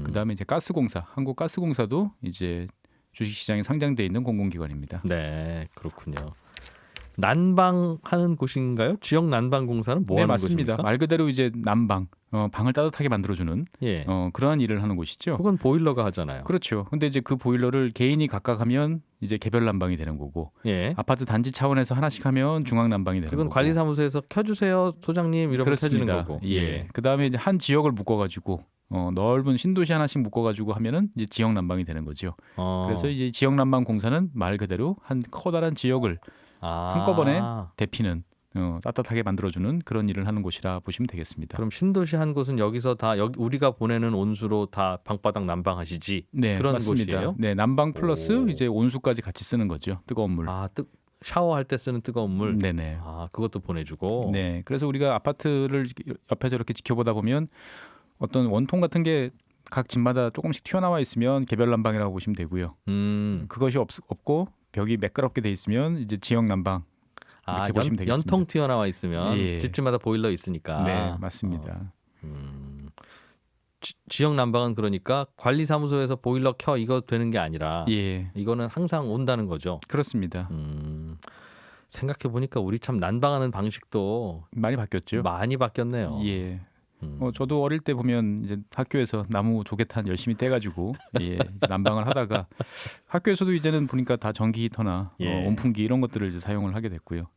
그다음에 이제 가스공사, 한국가스공사도 이제 주식시장에 상장돼 있는 공공기관입니다. 네, 그렇군요. 난방하는 곳인가요? 지역 난방공사는 뭐 네, 하는 맞습니다. 곳입니까? 말 그대로 이제 난방, 방을 따뜻하게 만들어주는 예. 그러한 일을 하는 곳이죠. 그건 보일러가 하잖아요. 그렇죠. 근데 이제 그 보일러를 개인이 각각 하면 이제 개별 난방이 되는 거고, 예. 아파트 단지 차원에서 하나씩 하면 중앙 난방이 되는 그건 거고. 관리사무소에서 켜주세요, 소장님 이러면 켜지는 거고. 예. 그다음에 이제 한 지역을 묶어가지고 넓은 신도시 하나씩 묶어가지고 하면은 이제 지역 난방이 되는 거죠. 그래서 이제 지역 난방 공사는 말 그대로 한 커다란 지역을 한꺼번에 데피는 따뜻하게 만들어주는 그런 일을 하는 곳이라 보시면 되겠습니다. 그럼 신도시 한 곳은 여기서 다 우리가 보내는 온수로 다 방바닥 난방하시지. 네, 그런 맞습니다. 곳이에요? 네, 난방 플러스 오. 이제 온수까지 같이 쓰는 거죠. 뜨거운 물. 샤워할 때 쓰는 뜨거운 물. 네네. 그것도 보내주고. 네, 그래서 우리가 아파트를 옆에서 이렇게 지켜보다 보면 어떤 원통 같은 게 각 집마다 조금씩 튀어나와 있으면 개별 난방이라고 보시면 되고요. 그것이 없고 벽이 매끄럽게 돼 있으면 이제 지역 난방. 이렇게 보시면 되겠습니다. 연통 튀어나와 있으면 예. 집집마다 보일러 있으니까. 네, 맞습니다. 지역 난방은 그러니까 관리사무소에서 보일러 켜 이거 되는 게 아니라 예, 이거는 항상 온다는 거죠. 그렇습니다. 생각해 보니까 우리 참 난방하는 방식도 많이 바뀌었죠. 많이 바뀌었네요. 예. 저도 어릴 때 보면 이제 학교에서 나무 조개탄 열심히 떼가지고 이제 난방을 하다가 학교에서도 이제는 보니까 다 전기 히터나 온풍기 이런 것들을 이제 사용을 하게 됐고요.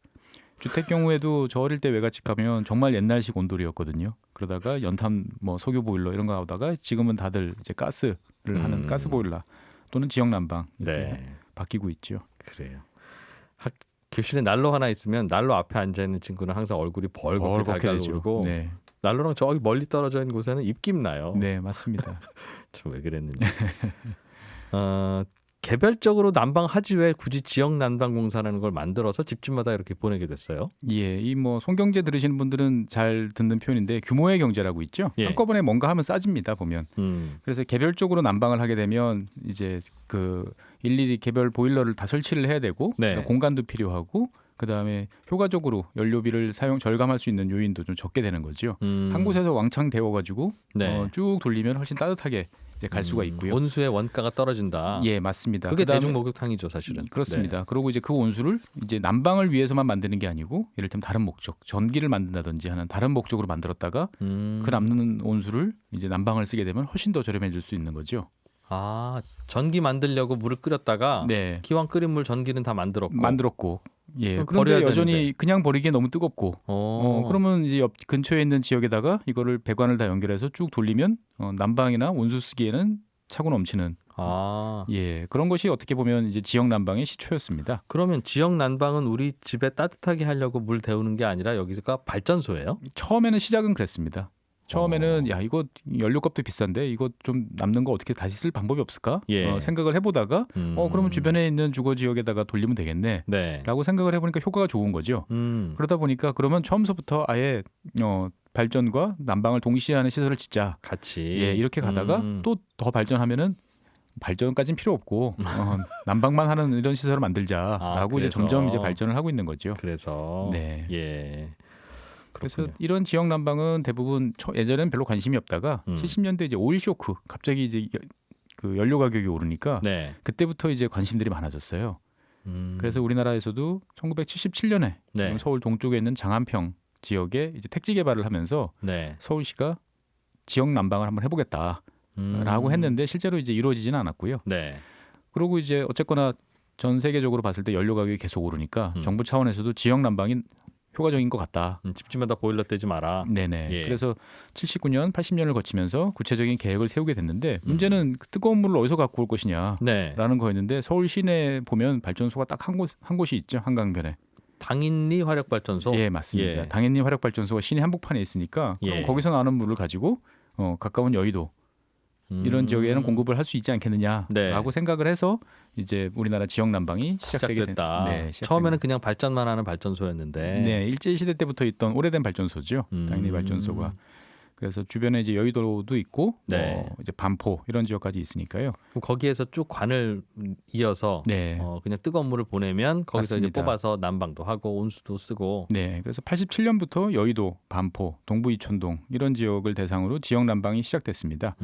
주택 경우에도 저 어릴 때 외갓집 가면 정말 옛날식 온돌이었거든요. 그러다가 연탄 뭐 석유 보일러 이런 거 하다가 지금은 다들 이제 가스를 하는 가스 보일러 또는 지역 난방 이렇게 바뀌고 있죠. 그래요. 교실에 난로 하나 있으면 난로 앞에 앉아 있는 친구는 항상 얼굴이 벌겋게 달걀오르고 난로랑 저기 멀리 떨어져 있는 곳에는 입김 나요. 네, 맞습니다. 저 왜 그랬는지. 개별적으로 난방하지 왜 굳이 지역 난방공사라는 걸 만들어서 집집마다 이렇게 보내게 됐어요? 예, 이 뭐 송경제 들으시는 분들은 잘 듣는 표현인데 규모의 경제라고 있죠. 한꺼번에 뭔가 하면 싸집니다 보면. 그래서 개별적으로 난방을 하게 되면 이제 그 일일이 개별 보일러를 다 설치를 해야 되고 공간도 필요하고 그다음에 효과적으로 연료비를 절감할 수 있는 요인도 좀 적게 되는 거죠. 한 곳에서 왕창 데워가지고 쭉 돌리면 훨씬 따뜻하게 이제 갈 수가 있고요. 온수의 원가가 떨어진다. 예, 맞습니다. 그게 대중 목욕탕이죠, 사실은. 그렇습니다. 그리고 이제 그 온수를 이제 난방을 위해서만 만드는 게 아니고 예를 들면 다른 목적, 전기를 만든다든지 하는 다른 목적으로 만들었다가 그 남는 온수를 이제 난방을 쓰게 되면 훨씬 더 저렴해질 수 있는 거죠. 아, 전기 만들려고 물을 끓였다가 기왕 끓인 물 전기는 다 만들었고. 예, 그런데 여전히 되는데. 그냥 버리기에 너무 뜨겁고 그러면 이제 옆 근처에 있는 지역에다가 이거를 배관을 다 연결해서 쭉 돌리면 난방이나 온수 쓰기에는 차고 넘치는 그런 것이 어떻게 보면 이제 지역 난방의 시초였습니다. 그러면 지역 난방은 우리 집에 따뜻하게 하려고 물 데우는 게 아니라 여기가 발전소예요? 처음에는 시작은 그랬습니다. 처음에는 야 이거 연료값도 비싼데 이거 좀 남는 거 어떻게 다시 쓸 방법이 없을까 생각을 해보다가 그러면 주변에 있는 주거 지역에다가 돌리면 되겠네 라고 생각을 해보니까 효과가 좋은 거죠. 그러다 보니까 그러면 처음서부터 아예 발전과 난방을 동시에 하는 시설을 짓자 같이 이렇게 가다가 또 더 발전하면은 발전까지는 필요 없고 난방만 하는 이런 시설을 만들자라고 이제 점점 이제 발전을 하고 있는 거죠. 그래서 그래서 이런 지역 난방은 대부분 예전에는 별로 관심이 없다가 70년대 이제 오일 쇼크 갑자기 이제 그 연료 가격이 오르니까 그때부터 이제 관심들이 많아졌어요. 그래서 우리나라에서도 1977년에 서울 동쪽에 있는 장안평 지역에 이제 택지 개발을 하면서 서울시가 지역 난방을 한번 해보겠다라고 했는데 실제로 이제 이루어지지는 않았고요. 그리고 이제 어쨌거나 전 세계적으로 봤을 때 연료 가격이 계속 오르니까 정부 차원에서도 지역 난방이 효과적인 것 같다. 집집마다 보일러 떼지 마라. 그래서 79년, 80년을 거치면서 구체적인 계획을 세우게 됐는데 문제는 뜨거운 물을 어디서 갖고 올 것이냐라는 거였는데 서울 시내에 보면 발전소가 딱 한 곳이 있죠. 한강변에. 당인리 화력발전소? 예, 맞습니다. 당인리 화력발전소가 시내 한복판에 있으니까 그럼 거기서 나오는 물을 가지고 가까운 여의도 이런 지역에는 공급을 할 수 있지 않겠느냐라고 생각을 해서 이제 우리나라 지역 난방이 시작됐다. 처음에는 그냥 발전만 하는 발전소였는데 일제 시대 때부터 있던 오래된 발전소죠. 당연히 발전소가. 그래서 주변에 이제 여의도도 있고 이제 반포 이런 지역까지 있으니까요. 거기에서 쭉 관을 이어서 그냥 뜨거운 물을 보내면 거기서 이제 뽑아서 난방도 하고 온수도 쓰고. 그래서 87년부터 여의도, 반포, 동부 이촌동 이런 지역을 대상으로 지역 난방이 시작됐습니다.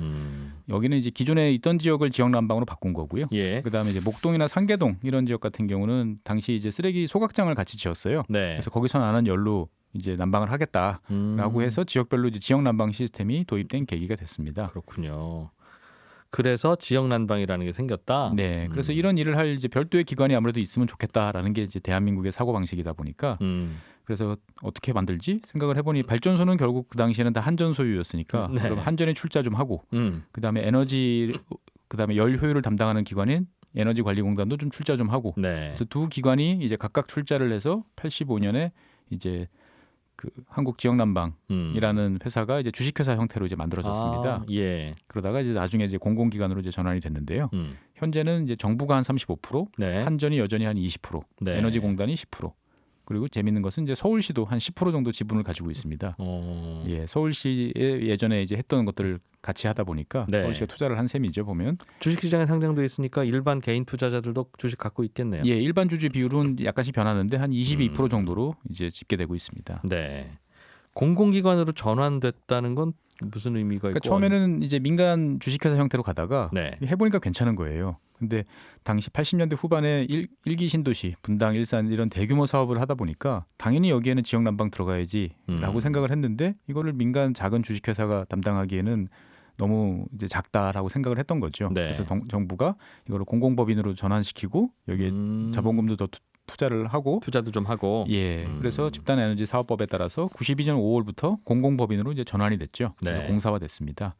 여기는 이제 기존에 있던 지역을 지역 난방으로 바꾼 거고요. 그다음에 이제 목동이나 상계동 이런 지역 같은 경우는 당시 이제 쓰레기 소각장을 같이 지었어요. 그래서 거기서 나는 열로 이제 난방을 하겠다라고 해서 지역별로 이제 지역 난방 시스템이 도입된 계기가 됐습니다. 그렇군요. 그래서 지역 난방이라는 게 생겼다. 그래서 이런 일을 할 이제 별도의 기관이 아무래도 있으면 좋겠다라는 게 이제 대한민국의 사고 방식이다 보니까 그래서 어떻게 만들지 생각을 해보니 발전소는 결국 그 당시에는 다 한전 소유였으니까 그럼 한전에 출자 좀 하고 그다음에 그다음에 열 효율을 담당하는 기관인 에너지관리공단도 좀 출자 좀 하고 그래서 두 기관이 이제 각각 출자를 해서 85년에 이제 그 한국지역난방이라는 회사가 이제 주식회사 형태로 이제 만들어졌습니다. 그러다가 이제 나중에 이제 공공기관으로 이제 전환이 됐는데요. 현재는 이제 정부가 한 35%, 한전이 여전히 한 20%, 에너지공단이 10%. 그리고 재밌는 것은 이제 서울시도 한 10% 정도 지분을 가지고 있습니다. 서울시에 예전에 이제 했던 것들을 같이 하다 보니까 서울시가 투자를 한 셈이죠 보면. 주식시장에 상장돼 있으니까 일반 개인 투자자들도 주식 갖고 있겠네요. 일반 주주 비율은 약간씩 변하는데 한 22% 정도로 이제 집계되고 있습니다. 공공기관으로 전환됐다는 건 무슨 의미가 있고? 처음에는 이제 민간 주식회사 형태로 가다가 해보니까 괜찮은 거예요. 근데 당시 80년대 후반에 일기 신도시, 분당, 일산 이런 대규모 사업을 하다 보니까 당연히 여기에는 지역 난방 들어가야지라고 생각을 했는데 이거를 민간 작은 주식회사가 담당하기에는 너무 이제 작다라고 생각을 했던 거죠. 네. 그래서 정부가 이거를 공공법인으로 전환시키고 여기에 자본금도 더 투자를 하고 투자도 좀 하고. 예. 그래서 집단 에너지 사업법에 따라서 92년 5월부터 공공법인으로 이제 전환이 됐죠. 그래서 네. 공사화됐습니다.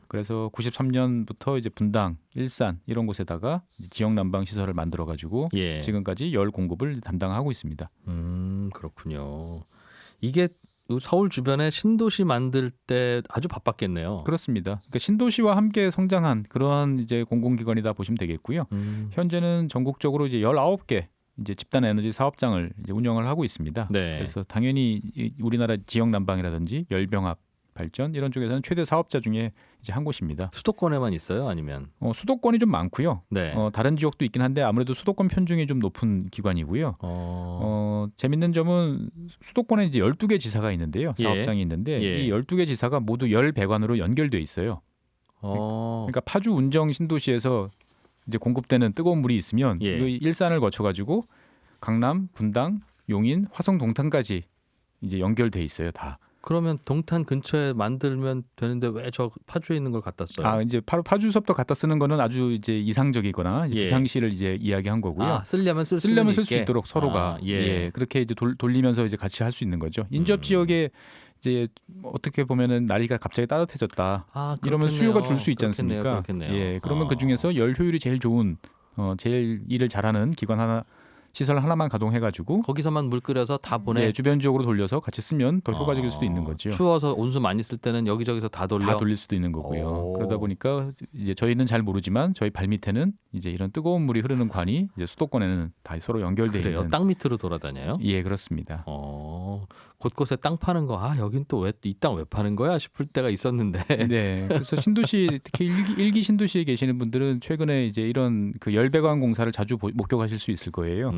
그래서 93년부터 이제 분당, 일산 이런 곳에다가 지역 난방 시설을 만들어 가지고 예. 지금까지 열 공급을 담당하고 있습니다. 그렇군요. 이게 서울 주변에 신도시 만들 때 아주 바빴겠네요. 그렇습니다. 그러니까 신도시와 함께 성장한 그러한 이제 공공기관이다 보시면 되겠고요. 현재는 전국적으로 이제 19개 이제 집단 에너지 사업장을 이제 운영을 하고 있습니다. 네. 그래서 당연히 우리나라 지역 난방이라든지 열병합 발전 이런 쪽에서는 최대 사업자 중에 이제 한 곳입니다. 수도권에만 있어요? 아니면? 수도권이 좀 많고요. 네. 다른 지역도 있긴 한데 아무래도 수도권 편중이 좀 높은 기관이고요. 재밌는 점은 수도권에 이제 12개 지사가 있는데요. 사업장이 있는데 예. 이 12개 지사가 모두 열 배관으로 연결돼 있어요. 그러니까 파주 운정 신도시에서 이제 공급되는 뜨거운 물이 있으면 예. 이 일산을 거쳐 가지고 강남, 분당, 용인, 화성, 동탄까지 이제 연결돼 있어요, 다. 그러면 동탄 근처에 만들면 되는데 왜 저 파주에 있는 걸 갖다 써요? 이제 파주 수업도 갖다 쓰는 거는 아주 이제 이상적이거나 이제 예. 비상시를 이제 이야기한 거고요. 쓰려면 쓸 쓸 수 수 있도록 서로가 예. 그렇게 이제 돌리면서 이제 같이 할 수 있는 거죠. 인접 지역에 이제 어떻게 보면은 날이가 갑자기 따뜻해졌다. 이러면 수요가 줄 수 있지 않습니까? 그렇겠네요. 예, 그러면 그 중에서 열 효율이 제일 좋은 제일 일을 잘하는 기관 하나 시설 하나만 가동해가지고 거기서만 물 끓여서 다 보내. 주변 지역으로 돌려서 같이 쓰면 더 효과적일 수도 있는 거죠. 추워서 온수 많이 쓸 때는 여기저기서 다 돌려. 다 돌릴 수도 있는 거고요. 그러다 보니까 이제 저희는 잘 모르지만 저희 발 밑에는 이제 이런 뜨거운 물이 흐르는 관이 이제 수도권에는 다 서로 연결돼 그래요. 있는. 땅 밑으로 돌아다녀요? 예, 그렇습니다. 곳곳에 땅 파는 거. 여긴 또 왜 이 땅 왜 파는 거야 싶을 때가 있었는데. 네. 그래서 신도시 특히 일기 신도시에 계시는 분들은 최근에 이제 이런 그 열배관 공사를 자주 목격하실 수 있을 거예요.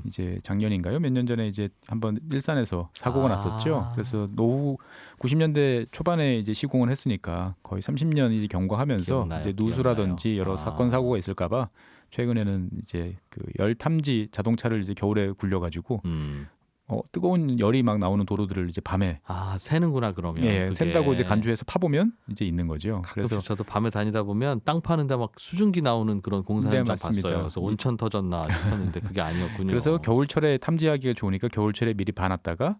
이제 작년인가요? 몇 년 전에 이제 한번 일산에서 사고가 났었죠. 그래서 노후 90년대 초반에 이제 시공을 했으니까 거의 30년 이제 경과하면서 기억나요, 이제 누수라든지 여러 사건 사고가 있을까봐 최근에는 이제 그 열 탐지 자동차를 이제 겨울에 굴려가지고 뜨거운 열이 막 나오는 도로들을 이제 밤에 새는구나 그러면. 예, 그게. 샌다고 이제 간주해서 파보면 이제 있는 거죠. 그래서 저도 밤에 다니다 보면 땅 파는데 막 수증기 나오는 그런 공사 네, 현장 맞습니다. 봤어요. 그래서 온천 터졌나 싶었는데 그게 아니었군요. 그래서 겨울철에 탐지하기가 좋으니까 겨울철에 미리 봐놨다가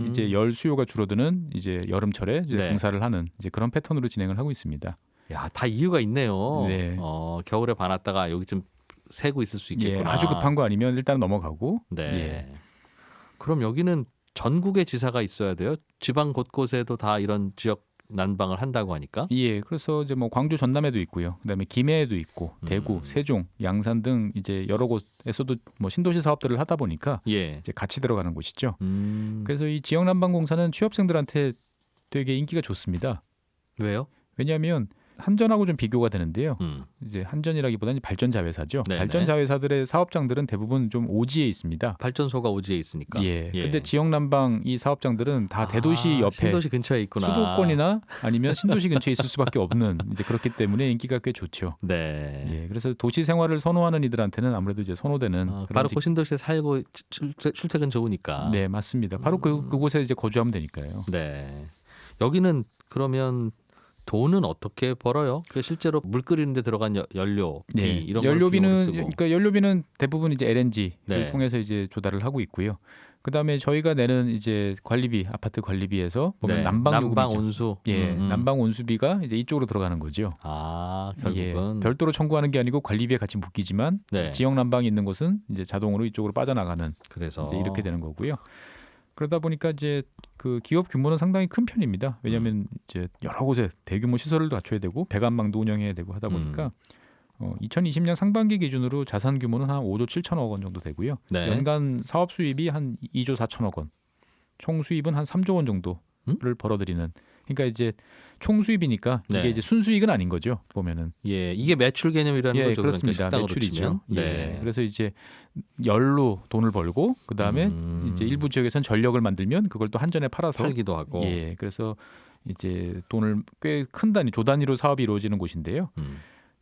이제 열 수요가 줄어드는 이제 여름철에 이제 네. 공사를 하는 이제 그런 패턴으로 진행을 하고 있습니다. 야, 다 이유가 있네요. 네. 겨울에 봐놨다가 여기쯤 새고 있을 수 있겠구나. 예, 아주 급한 거 아니면 일단 넘어가고. 네. 예. 그럼 여기는 전국에 지사가 있어야 돼요? 지방 곳곳에도 다 이런 지역 난방을 한다고 하니까? 예, 그래서 이제 뭐 광주 전남에도 있고요. 그다음에 김해에도 있고 대구, 세종, 양산 등 이제 여러 곳에서도 뭐 신도시 사업들을 하다 보니까 예. 이제 같이 들어가는 곳이죠. 그래서 그래서 이 지역 난방 공사는 취업생들한테 되게 인기가 좋습니다. 왜요? 왜냐하면 한전하고 좀 비교가 되는데요. 음. 이제 한전이라기보다는 발전 자회사죠. 네네. 발전 자회사들의 사업장들은 대부분 좀 오지에 있습니다. 발전소가 오지에 있으니까. 예. 근데 지역 난방 이 사업장들은 다 대도시 옆에 신도시 근처에 있구나. 수도권이나 아니면 신도시 근처에 있을 수밖에 없는 이제 그렇기 때문에 인기가 꽤 좋죠. 네. 예. 그래서 도시 생활을 선호하는 이들한테는 아무래도 이제 선호되는 그런 바로 그 신도시에 살고 출퇴근 좋으니까. 네, 맞습니다. 바로 그곳에 이제 거주하면 되니까요. 네. 여기는 그러면 돈은 어떻게 벌어요? 실제로 물 끓이는데 들어간 연료비 네. 이런 걸 비용으로 쓰고. 그러니까 연료비는 대부분 이제 LNG를 네. 통해서 이제 조달을 하고 있고요. 그다음에 저희가 내는 이제 관리비, 아파트 관리비에서 보면 네. 난방 난방 요금이죠. 온수. 예, 난방 온수비가 이제 이쪽으로 들어가는 거죠. 결국은 예, 별도로 청구하는 게 아니고 관리비에 같이 묶이지만 네. 지역 난방이 있는 곳은 이제 자동으로 이쪽으로 빠져나가는 그래서 이제 이렇게 되는 거고요. 그러다 보니까 이제 그 기업 규모는 상당히 큰 편입니다. 왜냐하면 이제 여러 곳에 대규모 시설을 갖춰야 되고 배관망도 운영해야 되고 하다 보니까 2020년 상반기 기준으로 자산 규모는 한 5조 7천억 원 정도 되고요. 네. 연간 사업 수입이 한 2조 4천억 원, 총 수입은 한 3조 원 정도를 벌어들이는. 그러니까 이제 총 수입이니까 이게 네. 이제 순수익은 아닌 거죠. 보면은. 예, 이게 매출 개념이라는 예, 거죠. 그렇습니다. 그러니까 매출이죠. 치면. 예. 네. 그래서 이제 열로 돈을 벌고 그 다음에 이제 일부 지역에선 전력을 만들면 그걸 또 한전에 팔아서 팔기도 하고. 예, 그래서 이제 돈을 꽤 큰 단위, 조 단위로 사업이 이루어지는 곳인데요.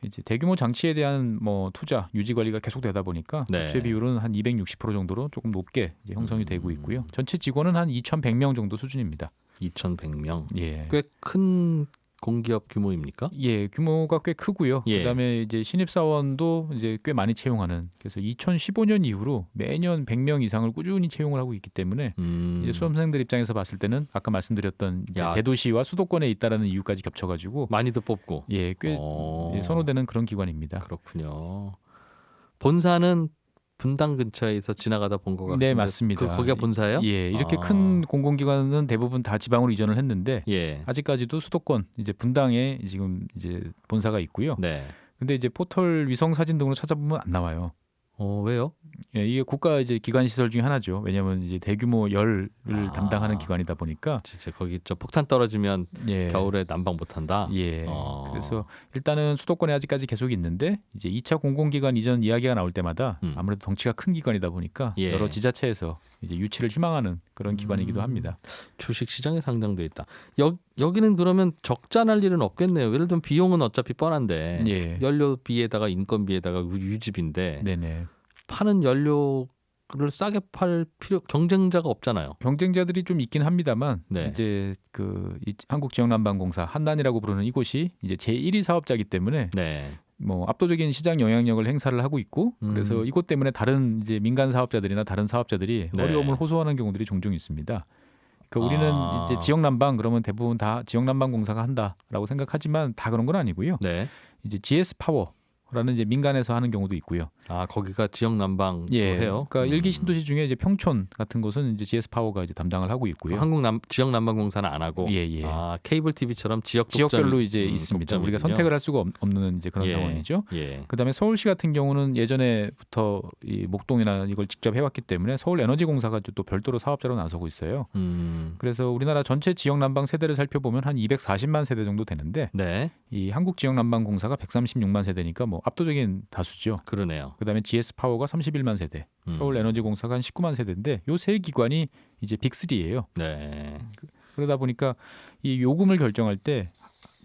이제 대규모 장치에 대한 뭐 투자, 유지 관리가 계속되다 보니까 네. 업체 비율은 한 260% 정도로 조금 높게 이제 형성이 되고 있고요. 전체 직원은 한 2,100명 정도 수준입니다. 2,100명. 예. 꽤 큰 공기업 규모입니까? 예, 규모가 꽤 크고요. 예. 그다음에 이제 신입 사원도 이제 꽤 많이 채용하는. 그래서 2015년 이후로 매년 100명 이상을 꾸준히 채용을 하고 있기 때문에 이제 수험생들 입장에서 봤을 때는 아까 말씀드렸던 이제 야. 대도시와 수도권에 있다라는 이유까지 겹쳐가지고 많이도 뽑고. 예, 꽤 예, 선호되는 그런 기관입니다. 그렇군요. 본사는 분당 근처에서 지나가다 본 것 같은데. 네, 맞습니다. 거기가 본사예요? 예, 이렇게 아. 큰 공공기관은 대부분 다 지방으로 이전을 했는데 예. 아직까지도 수도권 이제 분당에 지금 이제 본사가 있고요. 네. 근데 이제 포털 위성 사진 등으로 찾아보면 안 나와요. 왜요? 예, 이게 국가 이제 기관 시설 중에 하나죠. 왜냐하면 이제 대규모 열을 담당하는 기관이다 보니까 진짜 거기 저 폭탄 떨어지면 예, 겨울에 난방 못 한다. 예. 그래서 일단은 수도권에 아직까지 계속 있는데 이제 2차 공공기관 이전 이야기가 나올 때마다 아무래도 덩치가 큰 기관이다 보니까 예. 여러 지자체에서 이제 유치를 희망하는 그런 기관이기도 합니다. 주식 시장에 상장돼 있다. 여기는 그러면 적자 날 일은 없겠네요. 예를 들면 비용은 어차피 뻔한데 예. 연료비에다가 인건비에다가 유지비인데 네네. 파는 연료를 싸게 팔 경쟁자가 없잖아요. 경쟁자들이 좀 있긴 합니다만 네. 이제 이 한국지역난방공사 한단이라고 부르는 이곳이 이제 제1위 사업자이기 때문에 네. 뭐 압도적인 시장 영향력을 행사를 하고 있고 그래서 이곳 때문에 다른 이제 민간 사업자들이나 다른 사업자들이 네. 어려움을 호소하는 경우들이 종종 있습니다. 그러니까 우리는 이제 지역 난방 그러면 대부분 다 지역 난방 공사가 한다라고 생각하지만 다 그런 건 아니고요. 네. 이제 GS 파워라는 이제 민간에서 하는 경우도 있고요. 거기가 지역 난방도 예, 해요. 그러니까 일기 신도시 중에 이제 평촌 같은 곳은 이제 GS 파워가 이제 담당을 하고 있고요. 지역 난방공사는 안 하고. 예, 예. 케이블 TV처럼 지역별로 이제 있습니다. 우리가 선택을 할 수가 없는 이제 그런 예. 상황이죠. 예. 그다음에 서울시 같은 경우는 예전에부터 이 목동이나 이걸 직접 해왔기 때문에 서울에너지공사가 또 별도로 사업자로 나서고 있어요. 그래서 우리나라 전체 지역 난방 세대를 살펴보면 한 240만 세대 정도 되는데 네. 이 한국지역난방공사가 136만 세대니까 뭐 압도적인 다수죠. 그러네요. 그다음에 GS 파워가 31만 세대, 서울에너지공사가 한 19만 세대인데 요 세 기관이 이제 빅3예요. 네. 그러다 보니까 이 요금을 결정할 때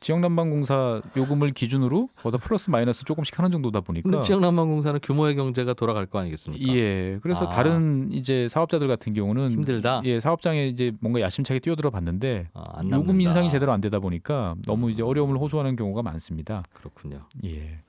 지역난방공사 요금을 기준으로 거기다 플러스 마이너스 조금씩 하는 정도다 보니까 근데 지역 난방공사는 규모의 경제가 돌아갈 거 아니겠습니까? 예. 그래서 다른 이제 사업자들 같은 경우는 힘들다. 예, 사업장에 이제 뭔가 야심차게 뛰어들어 봤는데 안 요금 남는다. 인상이 제대로 안 되다 보니까 너무 이제 어려움을 호소하는 경우가 많습니다. 그렇군요. 예.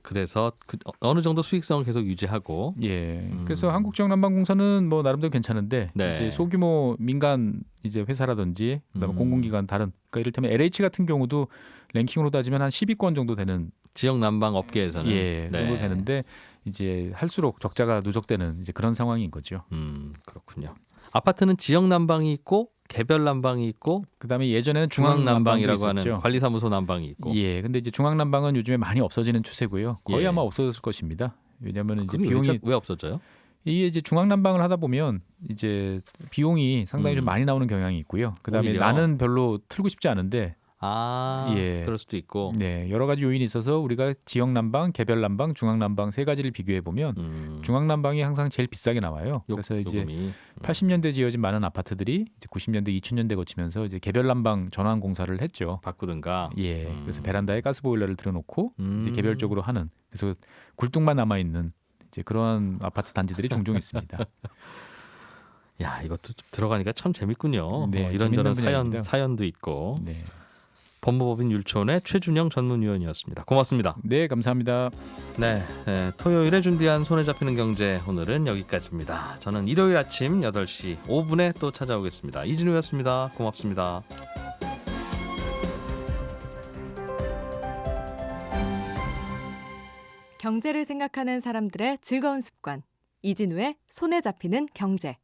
그래서 어느 정도 수익성을 계속 유지하고. 예. 그래서 한국지역난방공사는 뭐 나름대로 괜찮은데 네. 이제 소규모 민간 이제 회사라든지 그다음에 공공기관 다른 그러니까 이를테면 LH 같은 경우도 랭킹으로 따지면 한 10위권 정도 되는 지역 난방 업계에서는 예, 네. 정도 되는데 이제 할수록 적자가 누적되는 이제 그런 상황인 거죠. 그렇군요. 아파트는 지역 난방이 있고 개별 난방이 있고 그다음에 예전에는 중앙 난방이라고 있었죠. 하는 관리사무소 난방이 있고. 예, 근데 이제 중앙 난방은 요즘에 많이 없어지는 추세고요. 거의 예. 아마 없어졌을 것입니다. 왜냐하면 이제 그게 비용이 왜 없어져요? 이게 이제 중앙 난방을 하다 보면 이제 비용이 상당히 좀 많이 나오는 경향이 있고요. 그다음에 오히려. 나는 별로 틀고 싶지 않은데 예. 그럴 수도 있고. 네, 여러 가지 요인이 있어서 우리가 지역 난방, 개별 난방, 중앙 난방 세 가지를 비교해 보면 중앙 난방이 항상 제일 비싸게 나와요. 그래서 이제 요금이. 80년대 지어진 많은 아파트들이 이제 90년대, 2000년대 거치면서 이제 개별 난방 전환 공사를 했죠. 바꾸든가. 예, 그래서 베란다에 가스 보일러를 들여놓고 이제 개별적으로 하는 그래서 굴뚝만 남아 있는 이제 그런 아파트 단지들이 종종 있습니다. 야, 이것도 들어가니까 참 재밌군요. 네, 이런저런 재밌는 분야입니다. 사연도 있고. 네, 법무법인 율촌의 최준영 전문위원이었습니다. 고맙습니다. 네, 감사합니다. 네, 토요일에 준비한 손에 잡히는 경제 오늘은 여기까지입니다. 저는 일요일 아침 8시 5분에 또 찾아오겠습니다. 이진우였습니다. 고맙습니다. 경제를 생각하는 사람들의 즐거운 습관. 이진우의 손에 잡히는 경제.